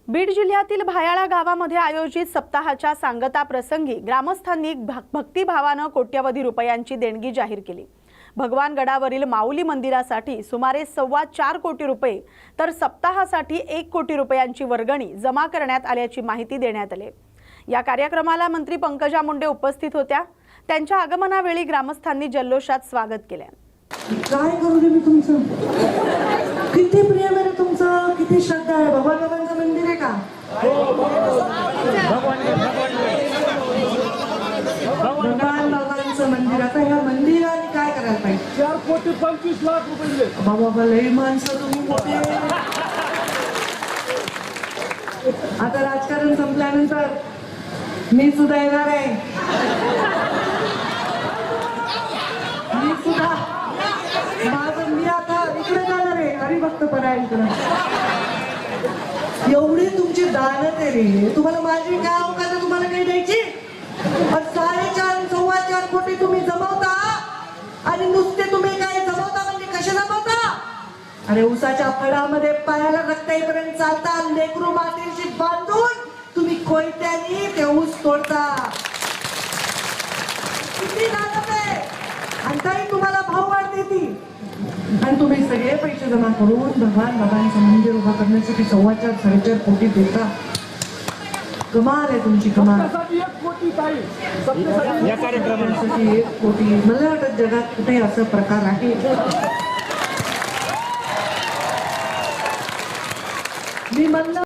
बीड जिल्ह्यातील भायाळा गावामध्ये आयोजित सप्ताहाच्या सांगता प्रसंगी ग्रामस्थांनी भक्तिभावानं कोट्यवधी रुपयांची देणगी जाहीर केली। भगवान गडावरील माऊली मंदिरासाठी सुमारे 4.25 कोटी रुपये तर सप्ताहासाठी 1 कोटी रुपयांची वर्गणी जमा करण्यात आल्याची माहिती देण्यात आली। या कार्यक्रमाला मंत्री पंकजा मुंडे उपस्थित होत्या। त्यांच्या आगमनावेळी ग्रामस्थांनी जल्लोषात स्वागत केले। काय करू दे मी तुमचं, किती प्रेम आहे तुमचं, किती श्रद्धा आहे। भगवानचं मंदिर आहे का? भगवानचं मंदिर। आता ह्या मंदिराने काय करायला पाहिजे? 4.25 कोटी रुपये दिले। बाबा लई माणसं तुम्ही मोठे। आता राजकारण संपल्यानंतर मी सुद्धा येणार आहे। मी आता इकडे जाणार आहे हरिभक्त परायणकडे। एवढी तुमची दानत आहे रे, तुम्हाला माझी काय अवकाश आहे तुम्हाला काही द्यायची? 4.25 कोटी तुम्ही जमवता आणि नुसते तुम्ही काय जमवता म्हणजे कसे जमवता? अरे उसाच्या फळामध्ये पायाला रक्त येईपर्यंत चालता, लेकरू मातीशी बांधून तुम्ही कोयत्यानी ते ऊस तोडता। किती दानत आहे, आणि ताई तुम्हाला भाव वाढ देती आणि तुम्ही सगळे पैसे जमा करून भगवानचं मंदिर उभा करण्यासाठी 4.25 कोटी देता। कमाल आहे तुमची, कमाल। 1 कोटी ताई, या कार्यक्रमासाठी 1 कोटी, मला वाटत जगात कुठे असं प्रकार आहे? मी म्हणलं